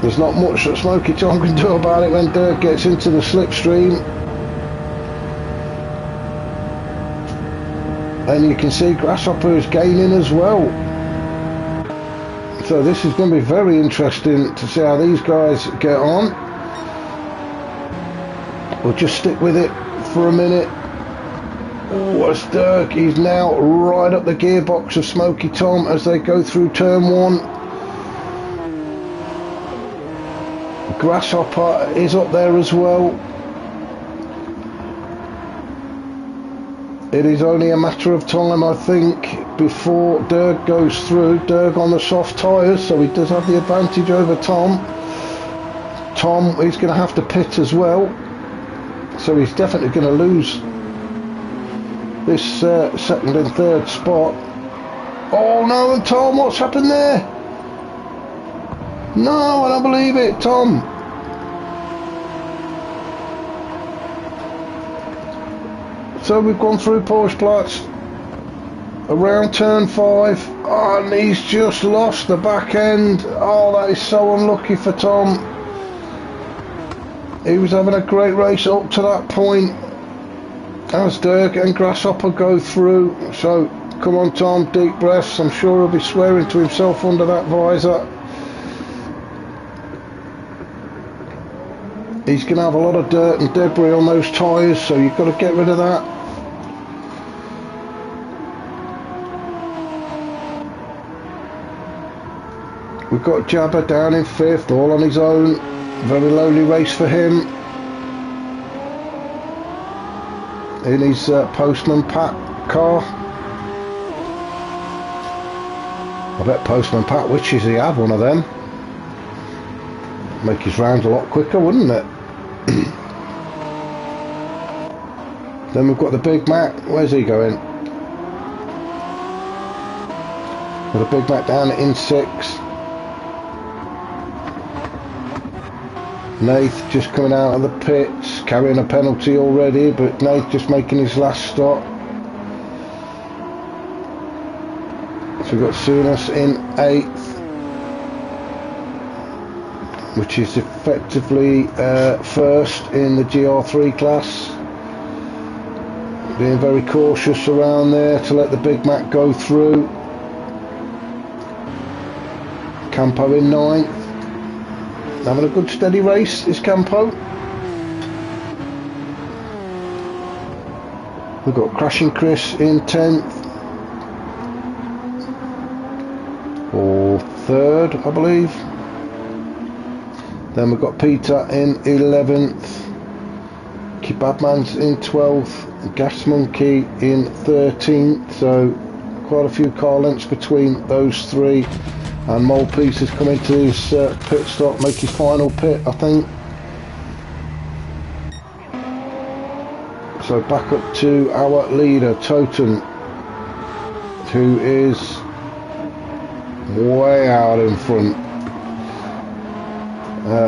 There's not much that Smoky Tom can do about it when Dirk gets into the slipstream. And you can see Grasshopper is gaining as well. So this is going to be very interesting to see how these guys get on. We'll just stick with it for a minute. Oh, it's Dirk. He's now right up the gearbox of Smoky Tom as they go through turn one. Grasshopper is up there as well. It is only a matter of time, I think, before Derg goes through. Derg on the soft tyres, so he does have the advantage over Tom. Tom is going to have to pit as well, so he's definitely going to lose this second and third spot. Oh no, and Tom, what's happened there? No, I don't believe it, Tom. So we've gone through Porschplatz around turn 5, and he's just lost the back end. Oh, that is so unlucky for Tom. He was having a great race up to that point as Dirk and Grasshopper go through. So come on Tom, deep breaths. I'm sure he'll be swearing to himself under that visor. He's going to have a lot of dirt and debris on those tyres, so you've got to get rid of that. We've got Jabba down in 5th, all on his own. Very lowly race for him. In his Postman Pat car. I bet Postman Pat wishes he had one of them. Make his rounds a lot quicker, wouldn't it? Then we've got the Big Mac. Where's he going? Got the Big Mac down in 6. Nath just coming out of the pits, carrying a penalty already, but Nath just making his last stop. So we've got Sunas in 8th, which is effectively first in the GR3 class. Being very cautious around there to let the Big Mac go through. Campo in 9th. Having a good steady race is Campo. We've got Crashing Chris in 10th. Or 3rd, I believe. Then we've got Peter in 11th. Kebabman's in 12th. Gas Monkey in 13th. So quite a few car lengths between those three. And Molepiece has come into his pit stop, make his final pit, I think. So back up to our leader, Toten, who is way out in front.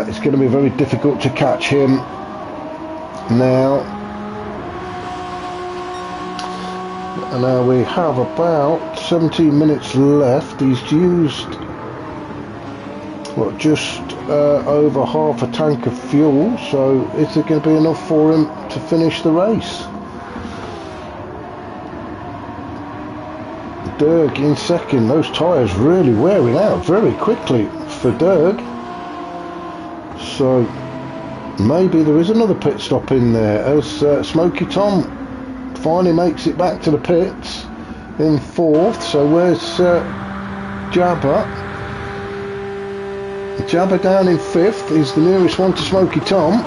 It's going to be very difficult to catch him now. And now we have about 17 minutes left. He's used just over half a tank of fuel, so is it going to be enough for him to finish the race? Derg in 2nd. Those tyres really wearing out very quickly for Derg, so maybe there is another pit stop in there as Smoky Tom finally makes it back to the pits in 4th. So where's Jabba? Jabba down in 5th is the nearest one to Smoky Tom.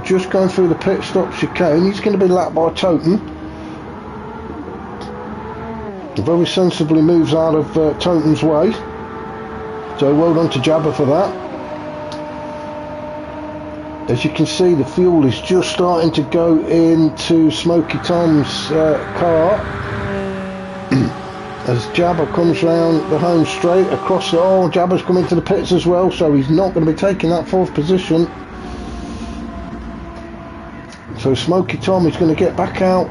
Just going through the pit stop chicane. He's going to be lapped by Toten. Very sensibly moves out of Toten's way. So well done to Jabba for that. As you can see, the fuel is just starting to go into Smoky Tom's car. As Jabba comes round the home straight across the... Oh, Jabba's coming to the pits as well, so he's not going to be taking that 4th position. So Smoky Tom is going to get back out.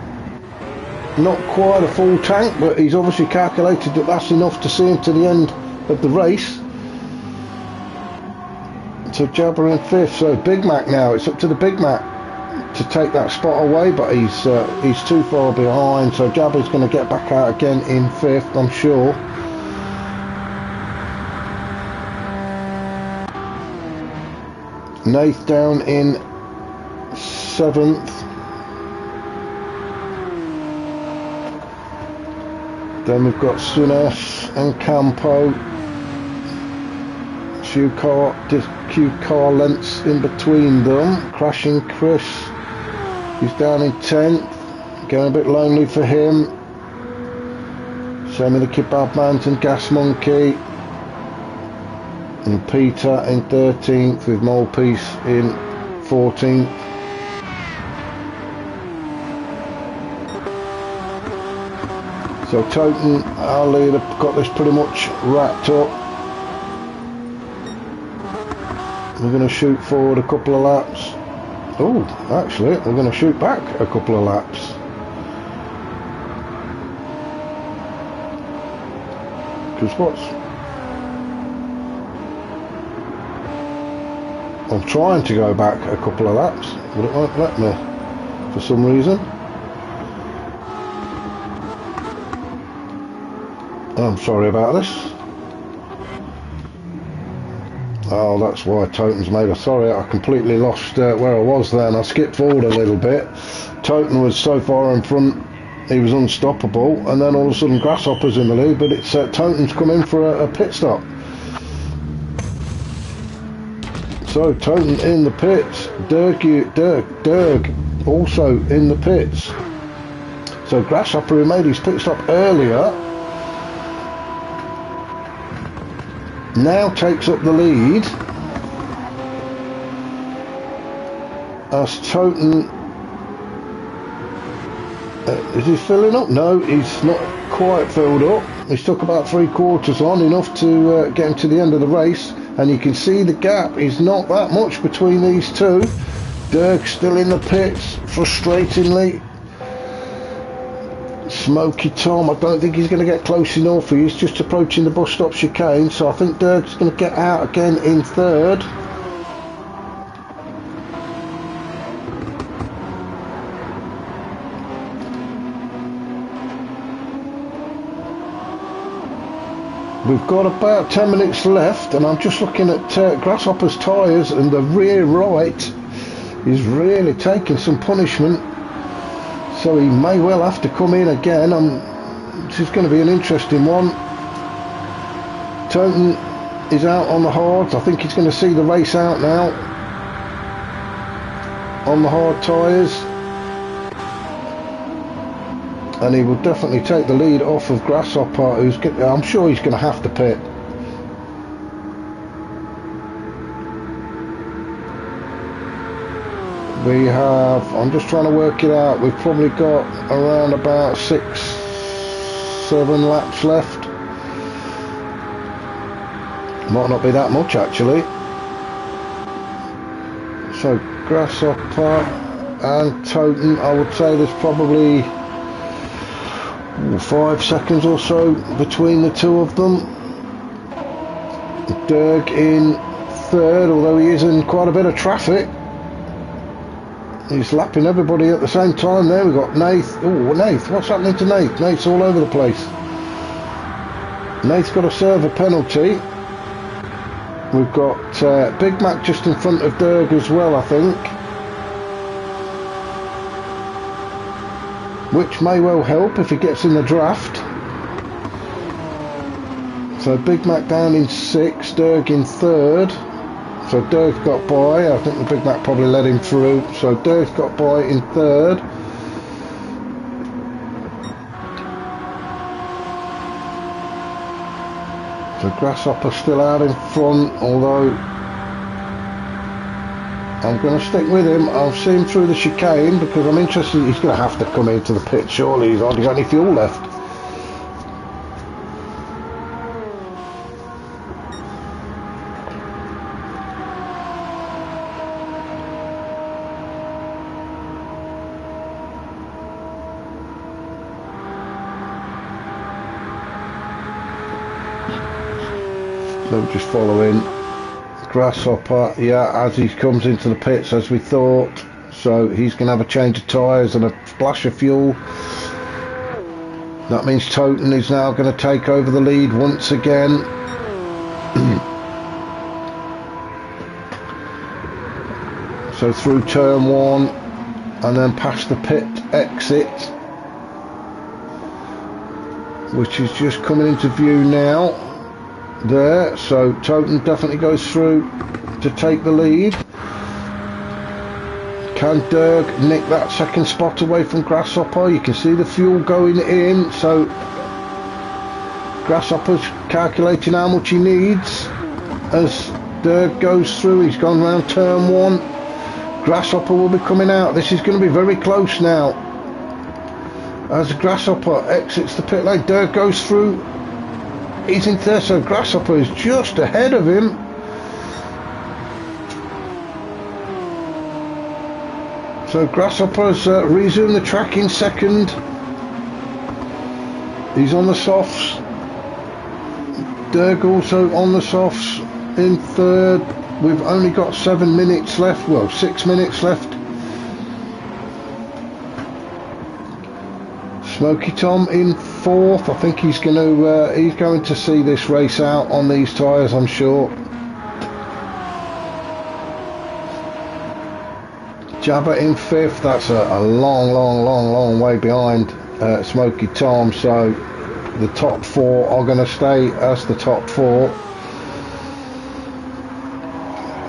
Not quite a full tank, but he's obviously calculated that that's enough to see him to the end of the race. So Jabba in 5th. So Big Mac now, it's up to the Big Mac to take that spot away, but he's too far behind, so Jabba's going to get back out again in 5th, I'm sure. Nath down in 7th. Then we've got Sunas and Campo. Few car few car lengths in between them. Crashing Chris, he's down in 10th, getting a bit lonely for him. Same with the Kebab Mountain Gas Monkey. And Peter in 13th with Molepiece in 14th. So Toten, our leader, got this pretty much wrapped up. We're going to shoot forward a couple of laps. Oh, actually, we're going to shoot back a couple of laps. Because I'm trying to go back a couple of laps, but it won't let me for some reason. I'm sorry about this. Oh, that's why Toten's made us. Sorry, I completely lost where I was then. I skipped forward a little bit. Toten was so far in front, he was unstoppable, and then all of a sudden Grasshopper's in the lead, but it's Toten's come in for a pit stop. So Toten in the pits, Derg also in the pits. So Grasshopper, who made his pit stop earlier, now takes up the lead as Toten, is he filling up? No, he's not quite filled up. He's took about 3/4 on, enough to get him to the end of the race, and you can see the gap is not that much between these two. Dirk's still in the pits, frustratingly. Smoky Tom, I don't think he's going to get close enough. He's just approaching the bus stop chicane, so I think Dirk's going to get out again in 3rd. We've got about 10 minutes left, and I'm just looking at Grasshopper's tyres, and the rear right is really taking some punishment. So he may well have to come in again. This is going to be an interesting one. Toten is out on the hards. I think he's going to see the race out now on the hard tyres. And he will definitely take the lead off of Grasshopper, I'm sure he's going to have to pit. We have, I'm just trying to work it out, we've probably got around about 6-7 laps left. Might not be that much actually. So Grasshopper and Toten, I would say there's probably 5 seconds or so between the two of them. Dirk in 3rd, although he is in quite a bit of traffic. He's lapping everybody at the same time there. We've got Nath. Oh, Nath, what's happening to Nath? Nath's all over the place. Nath's got to serve a penalty. We've got Big Mac just in front of Derg as well, I think. Which may well help if he gets in the draft. So Big Mac down in 6th, Derg in 3rd. So Dirk's got by. I think the Big Mac probably led him through. So Dirk's got by in 3rd. So Grasshopper still out in front, although I'm going to stick with him. I'll see him through the chicane because I'm interested. He's going to have to come into the pit surely. He's hardly got any fuel left. So just following Grasshopper, yeah, as he comes into the pits as we thought. So he's going to have a change of tyres and a splash of fuel. That means Toten is now going to take over the lead once again. So through turn 1 and then past the pit exit, which is just coming into view now. there, so Toten definitely goes through to take the lead. Can Derg nick that second spot away from Grasshopper? You can see the fuel going in, so Grasshopper's calculating how much he needs as Derg goes through. He's gone round turn one. Grasshopper will be coming out. This is going to be very close now. As Grasshopper exits the pit lane, Derg goes through. He's in there, so Grasshopper is just ahead of him. So Grasshopper's resumed the track in second. He's on the softs. Derg also on the softs in third. We've only got 7 minutes left. Well, 6 minutes left. Smoky Tom in fourth. I think he's going to see this race out on these tyres, I'm sure. Jabba in fifth. That's a long way behind Smoky Tom, so the top four are going to stay as the top four,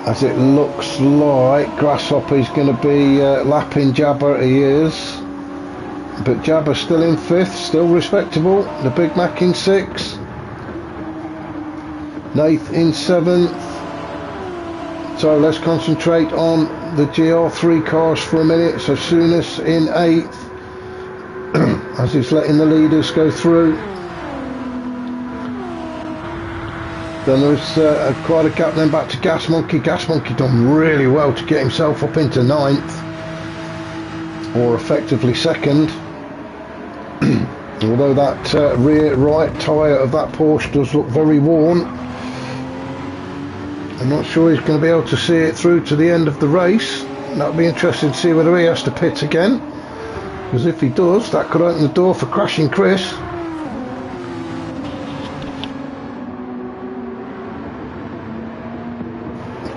as it looks like Grasshopper is going to be lapping Jabba. He is, but Jabba's still in fifth, still respectable. The Big Mac in sixth, Nath in seventh. So let's concentrate on the GR3 cars for a minute. So Souness in 8th as he's letting the leaders go through. Then there's quite a gap then back to Gas Monkey. Gas Monkey done really well to get himself up into 9th, or effectively second. Although that rear right tyre of that Porsche does look very worn. I'm not sure he's going to be able to see it through to the end of the race. That'll be interesting to see whether he has to pit again, because if he does, that could open the door for Crashing Chris.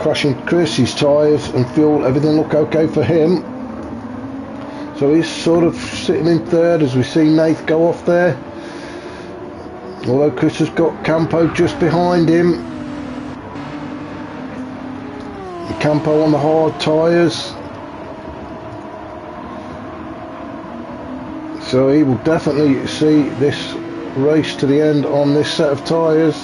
Crashing Chris, his tyres and fuel, everything look okay for him. So he's sort of sitting in third as we see Nath go off there. Although Chris has got Campo just behind him. Campo on the hard tyres, so he will definitely see this race to the end on this set of tyres.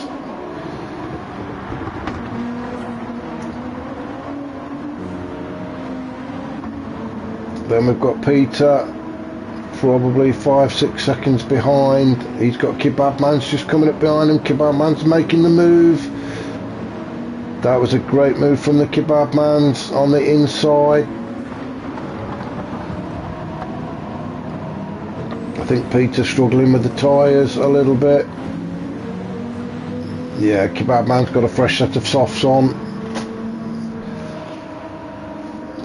Then we've got Peter probably 5-6 seconds behind. He's got Kebab Man's just coming up behind him. Kebab Man's making the move. That was a great move from the Kebab Mans on the inside. I think Peter's struggling with the tyres a little bit. Yeah, Kebab Man's got a fresh set of softs on.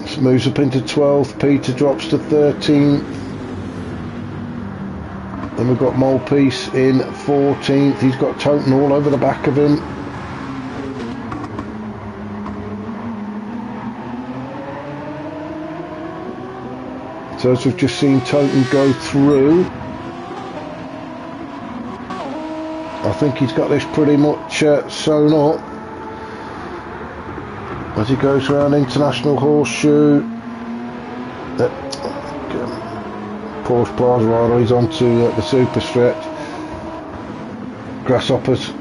This moves up into 12th. Peter drops to 13th. Then we've got Molepiece in 14th. He's got Toten all over the back of him. So as we've just seen Toten go through, I think he's got this pretty much sewn up as he goes around International Horseshoe. Porsche Plaza, rather, he's onto the super stretch. Grasshoppers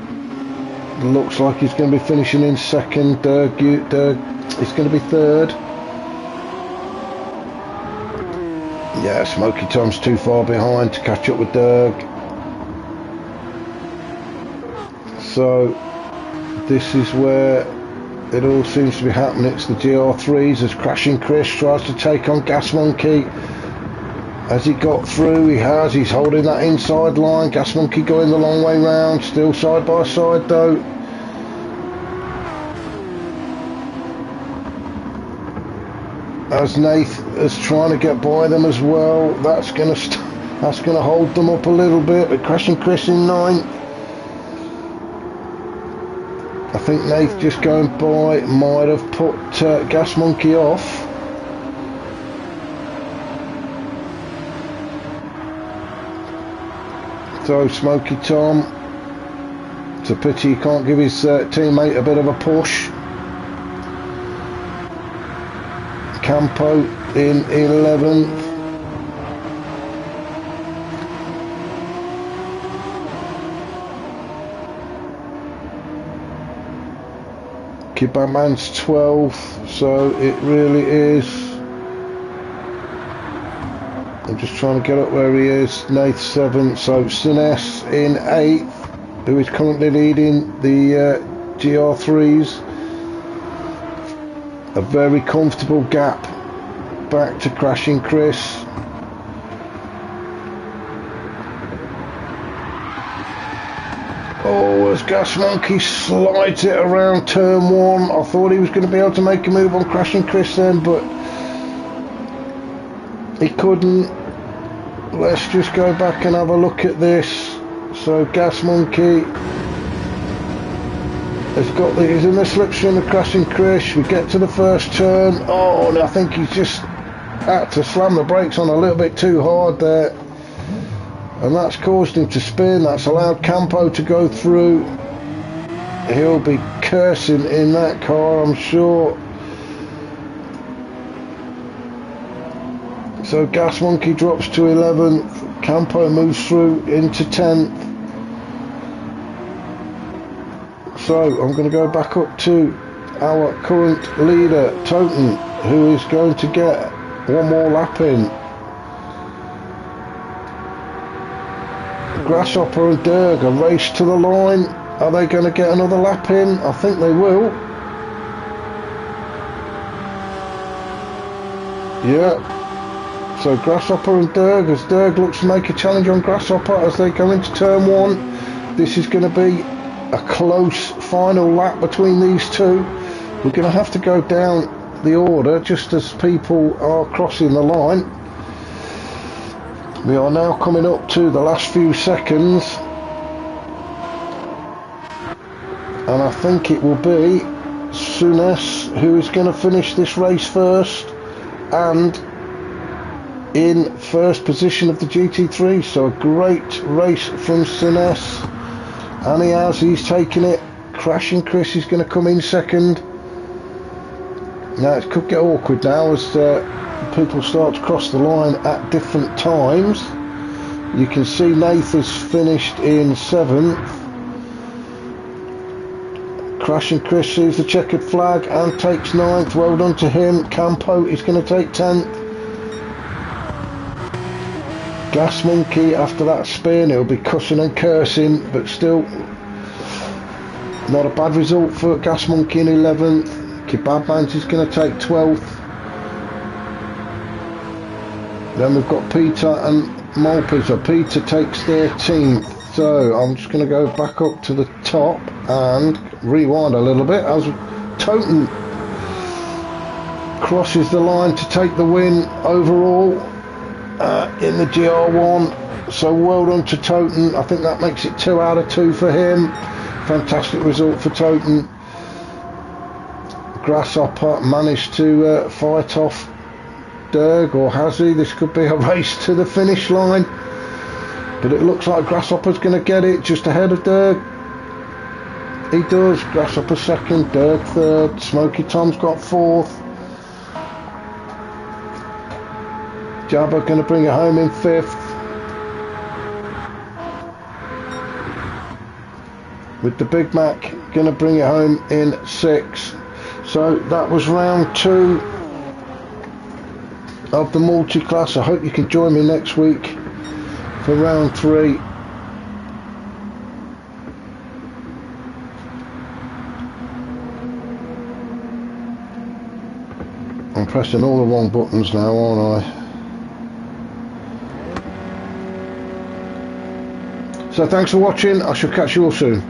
looks like he's going to be finishing in second. Derg is going to be third. Yeah, Smoky Tom's too far behind to catch up with Derg. So this is where it all seems to be happening. It's the GR3s as Crashing Chris tries to take on Gas Monkey. Has he got through? He's holding that inside line. Gas Monkey going the long way round, still side by side though. As Nath is trying to get by them as well, that's going to hold them up a little bit. But Crashing Chris in 9th. I think Nath just going by might have put Gas Monkey off. So Smoky Tom It's a pity he can't give his teammate a bit of a push. Campo in 11th. Batman's 12th, so it really is. I'm just trying to get up where he is. Nath 7th, so Sines in 8th, who is currently leading the GR3s. A very comfortable gap back to Crashing Chris. Oh, as Gas Monkey slides it around turn 1. I thought he was going to be able to make a move on Crashing Chris then, but he couldn't. Let's just go back and have a look at this. So Gas Monkey he's in the slipstream of Crashing Chris. We get to the first turn. Oh, and I think he's just had to slam the brakes on a little bit too hard there. And that's caused him to spin. That's allowed Campo to go through. He'll be cursing in that car, I'm sure. So Gas Monkey drops to 11th. Campo moves through into 10th. So I'm going to go back up to our current leader, Toten, who is going to get one more lap in. Grasshopper and Derg are race to the line. Are they going to get another lap in? I think they will. Yeah. So Grasshopper and Derg, as Derg looks to make a challenge on Grasshopper as they go into turn 1. This is going to be a close final lap between these two. We're going to have to go down the order just as people are crossing the line. We are now coming up to the last few seconds, and I think it will be Sunes who is going to finish this race first and in first position of the GT3. So a great race from Sunes, and he's taken it. Crashing Chris is going to come in second. Now it could get awkward now as people start to cross the line at different times. You can see Nathan's finished in 7th. Crashing Chris sees the checkered flag and takes 9th. Well done to him. Campo is going to take 10th. Gas Monkey, after that spin, he'll be cussing and cursing, but still not a bad result for Gas Monkey in 11th. Kebabmans is going to take 12th. Then we've got Peter and Molpe. So Peter takes 13th. So I'm just going to go back up to the top and rewind a little bit as Toten crosses the line to take the win overall in the GR1. So well done to Toten. I think that makes it 2 out of 2 for him. Fantastic result for Toten. Grasshopper managed to fight off Derg, or has he? This could be a race to the finish line, but it looks like Grasshopper's going to get it just ahead of Derg. He does. Grasshopper second, Derg third, Smoky Tom's got 4th. Jabba going to bring it home in 5th, with the Big Mac going to bring it home in 6th. So that was round 2 of the multi-class. I hope you can join me next week for round 3. I'm pressing all the wrong buttons now, aren't I? So thanks for watching. I shall catch you all soon.